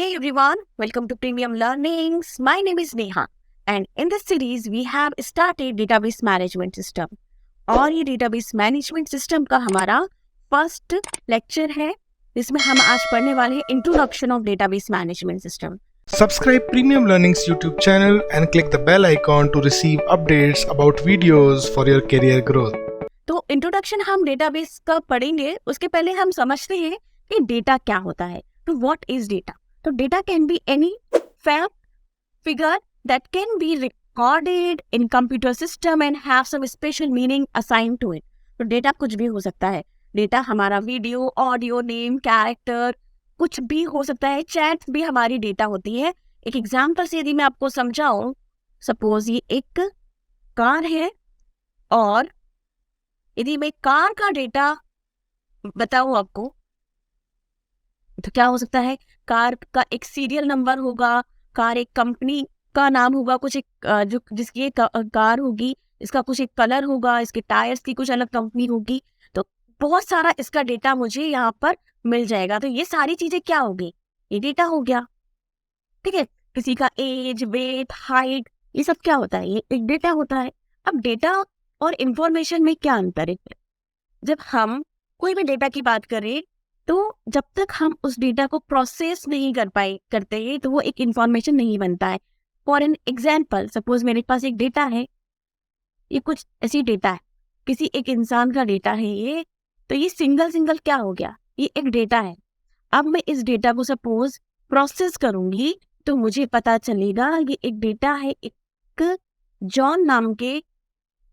Hey everyone, welcome to Premium Learnings. My name is Neha and in this series we have started database management system. और ये database management system का हमारा first lecture है जिसमें हम आज पढ़ने वाले हैं introduction of database management system. Subscribe Premium Learning's YouTube channel and click the bell icon to receive updates about videos for your career growth. तो इंट्रोडक्शन हम डेटाबेस का पढ़ेंगे, उसके पहले हम समझते हैं कि डेटा क्या होता है. तो व्हाट इज डेटा? तो data can be any fact figure that can be recorded in computer system and have some special meaning assign to it. तो डेटा कुछ भी हो सकता है. डेटा हमारा वीडियो, ऑडियो, नेम, कैरेक्टर, कुछ भी हो सकता है. चैट्स भी हमारी डेटा होती है. एक एग्जाम्पल से यदि मैं आपको समझाऊं, सपोज ये एक कार है और यदि मैं कार का डेटा बताऊं आपको तो क्या हो सकता है. कार का एक सीरियल नंबर होगा, कार एक कंपनी का नाम होगा, कुछ एक जो जिसकी एक कार होगी, इसका कुछ एक कलर होगा, इसके टायर्स की कुछ अलग कंपनी होगी. तो बहुत सारा इसका डेटा मुझे यहाँ पर मिल जाएगा. तो ये सारी चीजें क्या होगी? ये डेटा हो गया. ठीक है. किसी का एज, वेट, हाइट, ये सब क्या होता है? ये एक डेटा होता है. अब डेटा और इंफॉर्मेशन में क्या अंतर है? जब हम कोई भी डेटा की बात करें तो जब तक हम उस डेटा को प्रोसेस नहीं करते हैं तो वो एक इंफॉर्मेशन नहीं बनता है. फॉर एन एग्जाम्पल, सपोज मेरे पास एक डेटा है, ये कुछ ऐसी डेटा है, किसी एक इंसान का डेटा है ये. तो ये सिंगल क्या हो गया? ये एक डेटा है. अब मैं इस डेटा को सपोज प्रोसेस करूंगी तो मुझे पता चलेगा ये एक डेटा है एक जॉन नाम के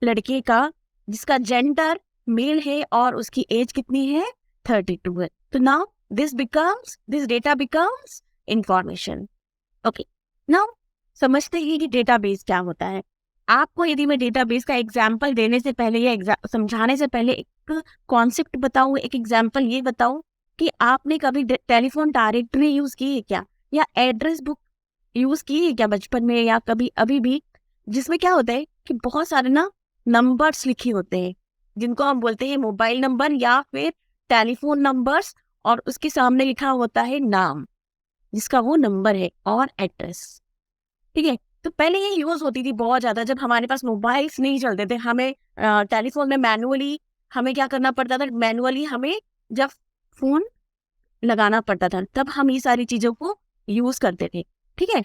लड़के का, जिसका जेंडर मेल है और उसकी एज कितनी है? 32 है. तो now this data becomes information. Okay, now समझते हैं कि डेटाबेस क्या होता है. आपको यदि मैं डेटाबेस का एग्जाम्पल देने से पहले या समझाने से पहले एक कॉन्सेप्ट बताऊं, एक एग्जाम्पल ये बताऊं कि आपने कभी टेलीफोन डायरेक्टरी यूज की है क्या, या एड्रेस बुक यूज की है क्या बचपन में या कभी अभी भी, जिसमें क्या होता है कि बहुत सारे नंबर्स लिखे होते हैं जिनको हम बोलते हैं मोबाइल नंबर या फिर टेलीफोन नंबर्स, और उसके सामने लिखा होता है नाम जिसका वो नंबर है और एड्रेस. ठीक है. तो पहले ये यूज होती थी बहुत ज्यादा जब हमारे पास मोबाइल्स नहीं चलते थे. हमें टेलीफोन में मैनुअली हमें क्या करना पड़ता था, मैनुअली हमें जब फोन लगाना पड़ता था तब हम ये सारी चीजों को यूज करते थे. ठीक है.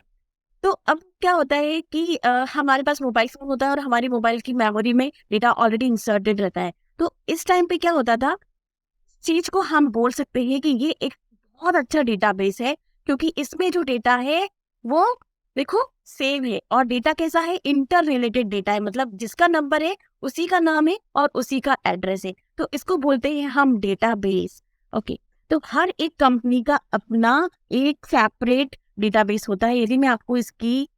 तो अब क्या होता है कि हमारे पास मोबाइल फोन होता है और हमारी मोबाइल की मेमोरी में डेटा ऑलरेडी इंसर्टेड रहता है. तो इस टाइम पे क्या होता था, चीज को हम बोल सकते हैं कि ये एक बहुत अच्छा डेटाबेस है क्योंकि इसमें जो डेटा है वो देखो सेव है. और डेटा कैसा है? इंटर रिलेटेड डेटा है, मतलब जिसका नंबर है उसी का नाम है और उसी का एड्रेस है. तो इसको बोलते हैं हम डेटाबेस. ओके. तो हर एक कंपनी का अपना एक सेपरेट डेटाबेस होता है. यदि मैं आपको इसकी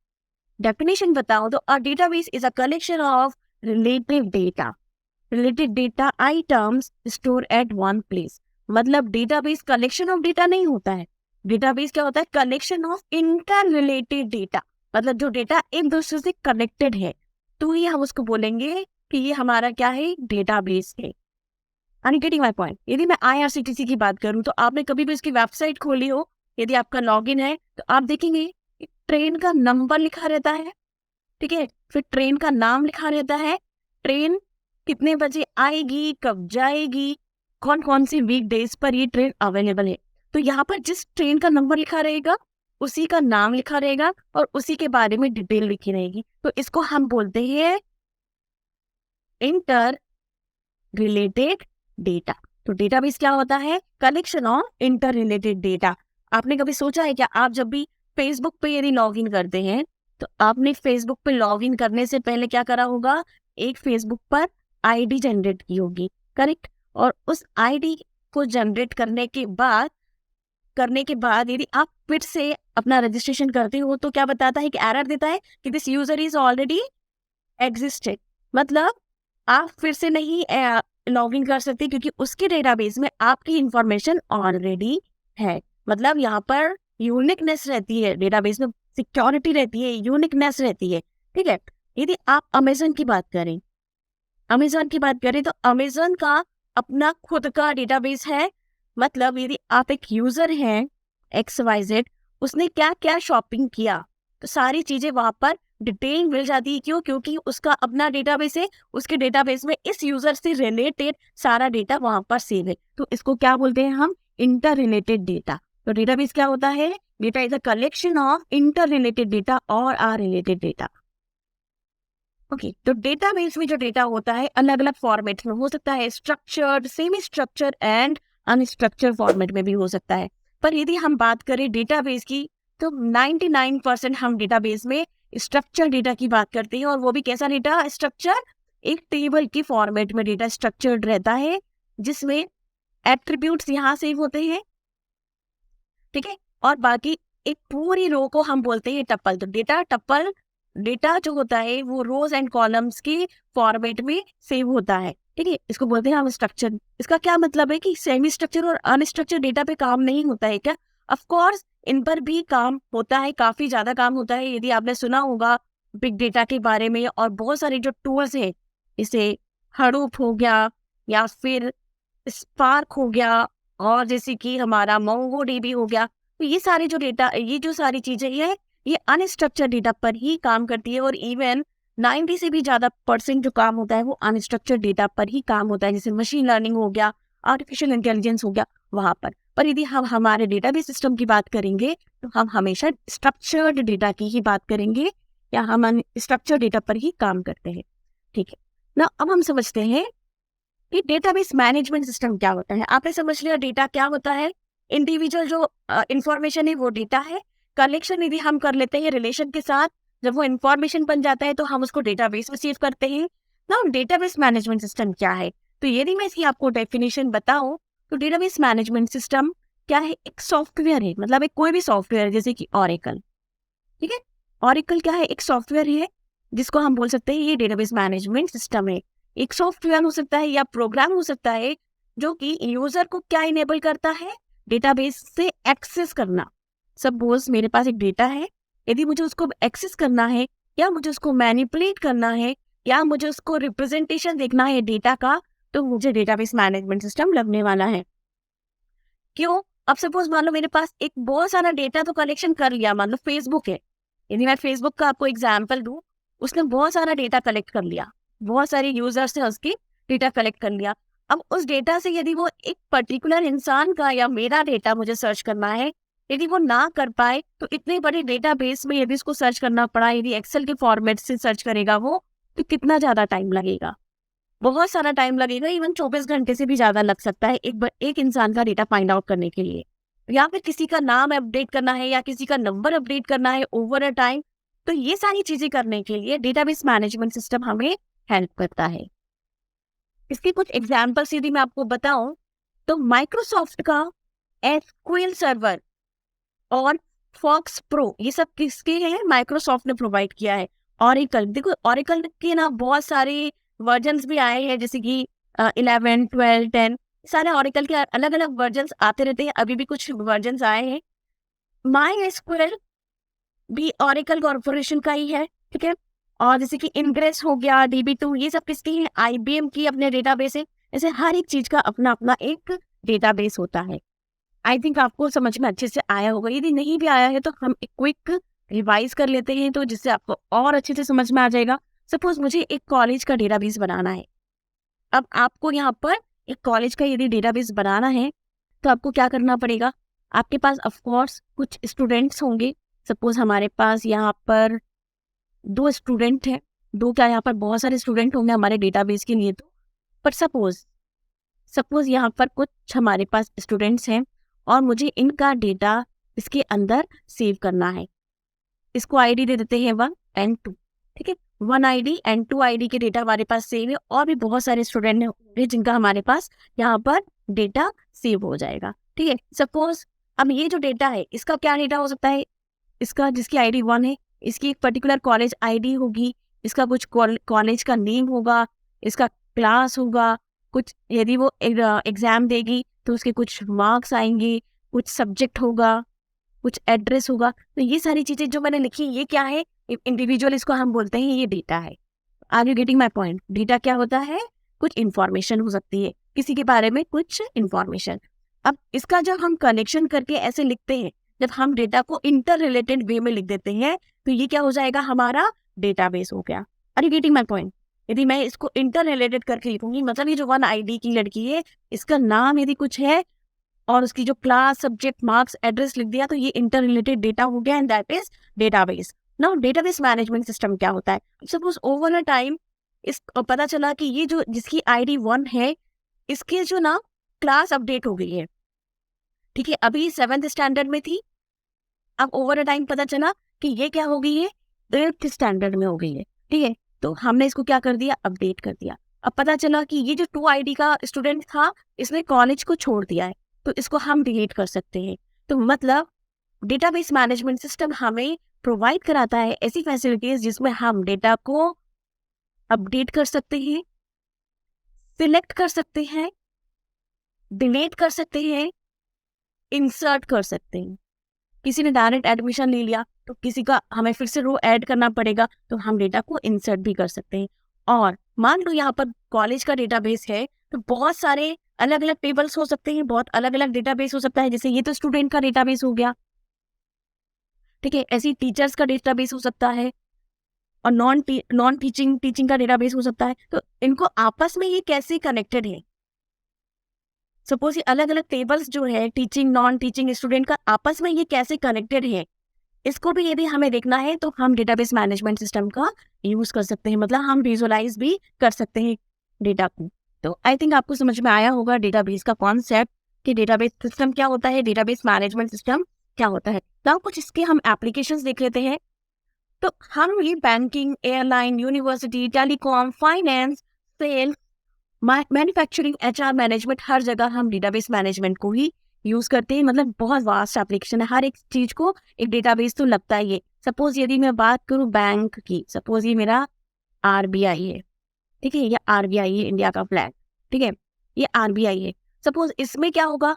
डेफिनेशन बताऊं तो a database is a collection of related data items store at one place. मतलब डेटाबेस कलेक्शन ऑफ डेटा नहीं होता है. डेटाबेस क्या होता है? Collection of interrelated data, मतलब जो डेटा एक दूसरे से कनेक्टेड है. तो ये हम उसको बोलेंगे कि ये हमारा क्या है? डेटाबेस है. Are getting my point? यदि मैं IRCTC की बात करूं तो आपने कभी भी इसकी वेबसाइट खोली हो, यदि आपका लॉगिन है तो आप देखेंगे ट्रेन का नंबर लिखा रहता है. ठीक है. फिर ट्रेन का नाम लिखा रहता है, ट्रेन कितने बजे आएगी, कब जाएगी, कौन कौन से वीक डेज पर ये ट्रेन अवेलेबल है. तो यहाँ पर जिस ट्रेन का नंबर लिखा रहेगा उसी का नाम लिखा रहेगा और उसी के बारे में डिटेल लिखी रहेगी. तो इसको हम बोलते हैं इंटर रिलेटेड डेटा. तो डेटाबेस क्या होता है? Collection of interrelated data. आपने कभी सोचा है क्या, आप जब भी फेसबुक पे यदि लॉग इन करते हैं तो आपने फेसबुक पे लॉग इन करने से पहले क्या करा होगा? एक फेसबुक पर आईडी जनरेट की होगी, करेक्ट? और उस आईडी को जनरेट करने के बाद यदि आप फिर से अपना रजिस्ट्रेशन करते हो तो क्या बताता है कि एरर देता है कि this user is already existed. मतलब आप फिर से नहीं लॉग इन कर सकते क्योंकि उसके डेटाबेस में आपकी इंफॉर्मेशन ऑलरेडी है. मतलब यहाँ पर यूनिकनेस रहती है, डेटाबेस में सिक्योरिटी रहती है, यूनिकनेस रहती है. ठीक है. यदि आप अमेजन की बात करें तो अमेजन का अपना खुद का डेटाबेस है. मतलब यदि आप एक यूजर हैं XYZ उसने क्या क्या शॉपिंग किया, तो सारी चीजें वहां पर डिटेल मिल जाती है। क्यों? क्योंकि उसका अपना डेटाबेस है, उसके डेटाबेस में इस यूजर से रिलेटेड सारा डेटा वहां पर सेव है। तो इसको क्या बोलते हैं हम? Inter related data. तो डेटाबेस क्या होता है? Data is a collection of interrelated data और आर रिलेटेड डेटा। ओके, तो डेटाबेस में जो डेटा होता है अलग अलग फॉर्मेट में हो सकता है, structured, semi structure and unstructured format में भी हो सकता है। पर यदि हम बात करें डेटाबेस की, तो 99% हम डेटाबेस में स्ट्रक्चर डेटा की बात करते हैं। और वो भी कैसा डेटा स्ट्रक्चर? एक टेबल के फॉर्मेट में डेटा स्ट्रक्चर्ड रहता है, जिसमें एट्रीब्यूट्स यहाँ सेव होते हैं, ठीक है, और बाकी एक पूरी रो को हम बोलते हैं टपल। तो डेटा टपल, डेटा जो होता है वो रोज एंड कॉलम्स के फॉर्मेट में सेव होता है, ठीक है, इसको बोलते हैं हम स्ट्रक्चर। इसका क्या मतलब है कि सेमी स्ट्रक्चर और अनस्ट्रक्चर डेटा पे काम नहीं होता है क्या? ऑफ कोर्स इन पर भी काम होता है, काफी ज्यादा काम होता है। यदि आपने सुना होगा बिग डेटा के बारे में, और बहुत सारे जो टूल्स हैं, जैसे हडूप हो गया या फिर स्पार्क हो गया, और जैसे कि हमारा मोंगोडीबी हो गया, तो ये सारे जो डेटा, ये जो सारी चीजें हैं, ये अनस्ट्रक्चर डेटा पर ही काम करती है। और इवन 90 से भी ज्यादा % जो काम होता है वो अनस्ट्रक्चर डेटा पर ही काम होता है, जैसे मशीन लर्निंग हो गया, आर्टिफिशियल इंटेलिजेंस हो गया, वहां पर यदि हम हमारे डेटाबेस सिस्टम की बात करेंगे, तो हम हमेशा स्ट्रक्चर्ड डेटा की ही बात करेंगे, या हम स्ट्रक्चर डेटा पर ही काम करते हैं, ठीक है ना। अब हम समझते हैं कि डेटाबेस मैनेजमेंट सिस्टम क्या होता है। आपने समझ लिया डेटा क्या होता है। इंडिविजुअल जो इंफॉर्मेशन है वो डेटा है। कलेक्शन यदि हम कर लेते हैं रिलेशन के साथ, जब वो इंफॉर्मेशन बन जाता है तो हम उसको डेटाबेस में सेव करते हैं ना। डेटाबेस मैनेजमेंट सिस्टम क्या है? तो यदि मैं इसकी आपको डेफिनेशन बताऊं, तो डेटाबेस मैनेजमेंट सिस्टम क्या है? एक सॉफ्टवेयर है, मतलब एक कोई भी सॉफ्टवेयर, जैसे कि ऑरेकल, ठीक है। ऑरेकल क्या है? एक सॉफ्टवेयर है, जिसको हम बोल सकते हैं ये डेटाबेस मैनेजमेंट सिस्टम है। एक सॉफ्टवेयर हो सकता है या प्रोग्राम हो सकता है, जो कि यूजर को क्या इनेबल करता है? डेटाबेस से एक्सेस करना। सपोज मेरे पास एक डेटा है, यदि मुझे उसको एक्सेस करना है, या मुझे उसको मैनिपुलेट करना है, या मुझे उसको रिप्रेजेंटेशन देखना है डेटा का, तो मुझे डेटाबेस मैनेजमेंट सिस्टम लगने वाला है। क्यों? अब सपोज मान लो मेरे पास एक बहुत सारा डेटा तो कलेक्शन कर लिया, मान लो फेसबुक है, यदि मैं फेसबुक का आपको एग्जाम्पल दूं, उसने बहुत सारा डेटा कलेक्ट कर लिया, बहुत सारे यूजर्स से उसकी डेटा कलेक्ट कर लिया। अब उस डेटा से यदि वो एक पर्टिकुलर इंसान का या मेरा डेटा मुझे सर्च करना है, यदि वो ना कर पाए, तो इतने बड़े डेटाबेस में यदि इसको सर्च करना पड़ा, यदि एक्सेल के फॉर्मेट से सर्च करेगा वो, तो कितना ज्यादा टाइम लगेगा? बहुत सारा टाइम लगेगा, इवन 24 घंटे से भी ज्यादा लग सकता है एक इंसान का डेटा फाइंड आउट करने के लिए, या फिर किसी का नाम अपडेट करना है, या किसी का नंबर अपडेट करना है ओवर अ टाइम। तो ये सारी चीजें करने के लिए डेटाबेस मैनेजमेंट सिस्टम हमें हेल्प करता है। इसके कुछ एग्जाम्पल्स यदि मैं आपको बताऊं, तो माइक्रोसॉफ्ट का एसक्यूएल सर्वर और फॉक्स प्रो, ये सब किसके हैं? माइक्रोसॉफ्ट ने प्रोवाइड किया है। ऑरेकल, देखो ऑरेकल के ना बहुत सारे वर्जन्स भी आए हैं, जैसे कि 11, 12, 10, सारे ऑरेकल के अलग अलग वर्जन्स आते रहते हैं, अभी भी कुछ वर्जन्स आए हैं। माई एसक्यूएल भी ऑरेकल कॉर्पोरेशन का ही है, ठीक है। और जैसे कि इनग्रेस हो गया, DB2, ये सब किसकी है? IBM की अपने डेटाबेस है। ऐसे हर एक चीज का अपना अपना एक डेटाबेस होता है। आई थिंक आपको समझ में अच्छे से आया होगा। यदि नहीं भी आया है तो हम एक क्विक रिवाइज कर लेते हैं, तो जिससे आपको और अच्छे से समझ में आ जाएगा। सपोज मुझे एक कॉलेज का डेटाबेस बनाना है। अब आपको यहाँ पर एक कॉलेज का यदि डेटाबेस बनाना है, तो आपको क्या करना पड़ेगा? आपके पास ऑफ कोर्स कुछ स्टूडेंट्स होंगे। सपोज हमारे पास यहाँ पर 2 स्टूडेंट हैं, 2 क्या, यहाँ पर बहुत सारे स्टूडेंट होंगे हमारे डेटाबेस के लिए। तो पर सपोज यहाँ पर कुछ हमारे पास स्टूडेंट्स हैं, और मुझे इनका डेटा इसके अंदर सेव करना है। इसको आईडी दे देते हैं 1 and 2, ठीक है। 1 ID and 2 ID के डेटा हमारे पास सेव है, और भी बहुत सारे स्टूडेंट होंगे जिनका हमारे पास यहाँ पर डेटा सेव हो जाएगा, ठीक है। सपोज अब ये जो डेटा है, इसका क्या डेटा हो सकता है? इसका जिसकी ID 1 है, इसकी एक पर्टिकुलर कॉलेज ID होगी, इसका कुछ कॉलेज का नेम होगा, इसका क्लास होगा, कुछ यदि वो एग्जाम देगी तो उसके कुछ मार्क्स आएंगे, कुछ सब्जेक्ट होगा, कुछ एड्रेस होगा। तो ये सारी चीजें जो मैंने लिखी, ये क्या है? इंडिविजुअल, इसको हम बोलते हैं ये डेटा है। Are you getting my point? Data क्या होता है? कुछ इंफॉर्मेशन हो सकती है, किसी के बारे में कुछ इंफॉर्मेशन। अब इसका जब हम कनेक्शन करके ऐसे लिखते हैं, जब हम डेटा को इंटर रिलेटेड वे में लिख देते हैं तो ये क्या हो जाएगा, हमारा डेटाबेस हो गया। Are you getting my point? यदि मैं इसको इंटर रिलेटेड करके लिखूंगी, मतलब ये जो 1 ID की लड़की है, इसका नाम यदि कुछ है और उसकी जो क्लास, सब्जेक्ट, मार्क्स, एड्रेस लिख दिया, तो ये इंटर रिलेटेड डेटा हो गया and that is database. Now database management system क्या होता है? सपोज ओवर अ टाइम इस पता चला कि ये जो जिसकी ID 1 है, इसके जो ना क्लास अपडेट हो गई है, ठीक है, अभी 7th स्टैंडर्ड में थी, अब ओवर अ टाइम पता चला कि ये क्या हो गई है, 8th स्टैंडर्ड में हो गई है, ठीक है। तो हमने इसको क्या कर दिया, अपडेट कर दिया। अब पता चला कि ये जो 2 ID का स्टूडेंट था, इसने कॉलेज को छोड़ दिया है, तो इसको हम डिलीट कर सकते हैं। तो मतलब डेटाबेस मैनेजमेंट सिस्टम हमें प्रोवाइड कराता है ऐसी फैसिलिटीज जिसमें हम डेटा को अपडेट कर सकते हैं, सिलेक्ट कर सकते हैं, डिलीट कर सकते हैं, इंसर्ट कर सकते हैं। किसी ने डायरेक्ट एडमिशन ले लिया तो किसी का हमें फिर से रो ऐड करना पड़ेगा, तो हम डेटा को इंसर्ट भी कर सकते हैं। और मान लो यहाँ पर कॉलेज का डेटाबेस है, तो बहुत सारे अलग अलग टेबल्स हो सकते हैं, बहुत अलग अलग डेटाबेस हो सकता है। जैसे ये तो स्टूडेंट का डेटाबेस हो गया, ठीक है, ऐसे टीचर्स का डेटाबेस हो सकता है और नॉन टीचिंग का डेटाबेस हो सकता है। तो इनको आपस में ये कैसे कनेक्टेड है? सपोज ये अलग अलग टेबल्स जो है टीचिंग, नॉन टीचिंग, स्टूडेंट का, आपस में ये कैसे कनेक्टेड है, इसको भी यदि हमें देखना है तो हम डेटाबेस मैनेजमेंट सिस्टम का यूज कर सकते हैं, मतलब हम विजुअलाइज भी कर सकते हैं डेटा को। तो आई थिंक आपको समझ में आया होगा डेटाबेस का कॉन्सेप्ट, कि डेटाबेस सिस्टम क्या होता है, डेटाबेस मैनेजमेंट सिस्टम क्या होता है। तो कुछ इसके हम एप्लीकेशंस देख लेते हैं। तो हम ये banking, airline, university, telecom, finance, sales, manufacturing, HR management, हर जगह हम डेटाबेस मैनेजमेंट को ही यूज करते हैं। मतलब बहुत वास्ट एप्लीकेशन है, हर एक चीज को एक डेटाबेस तो लगता ही है। सपोज यदि मैं बात करूं बैंक की, सपोज ये मेरा RBI है, ठीक है, ये RBI है, इंडिया का फ्लैग, ठीक है, ये RBI है। सपोज इसमें क्या होगा,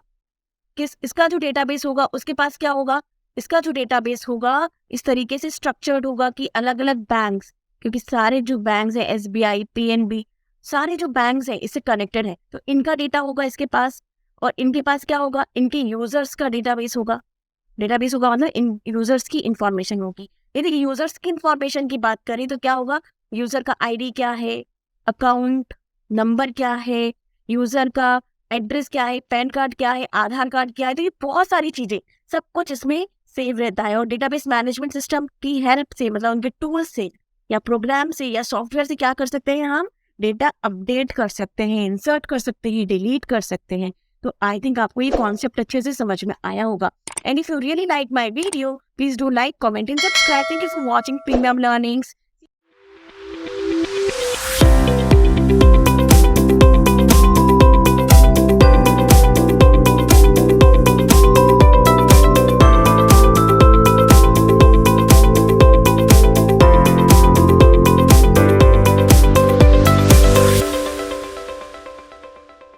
इसका जो डेटाबेस होगा उसके पास क्या होगा, इसका जो डेटाबेस होगा इस तरीके से स्ट्रक्चर्ड होगा कि अलग अलग बैंक्स, क्योंकि सारे जो बैंक्स है, SBI, PNB, सारे जो बैंक्स हैं इससे कनेक्टेड है, तो इनका डेटा होगा इसके पास। और इनके पास क्या होगा, इनके यूजर्स का डेटाबेस होगा। डेटाबेस होगा मतलब इन यूजर्स की इंफॉर्मेशन होगी। यदि यूजर्स की इंफॉर्मेशन की बात करें तो क्या होगा, यूजर का ID क्या है, अकाउंट नंबर क्या है, यूजर का एड्रेस क्या है, पैन कार्ड क्या है, आधार कार्ड क्या है, तो ये बहुत सारी चीजें, सब कुछ इसमें सेव रहता है। और डेटाबेस मैनेजमेंट सिस्टम की हेल्प से, मतलब उनके टूल से या प्रोग्राम से या सॉफ्टवेयर से क्या कर सकते हैं, हम डेटा अपडेट कर सकते हैं, इंसर्ट कर सकते हैं, डिलीट कर सकते हैं। तो आई थिंक आपको ये कॉन्सेप्ट अच्छे से समझ में आया होगा। And if you really like my video, please do like, comment and subscribe. Thank you for watching premium learnings.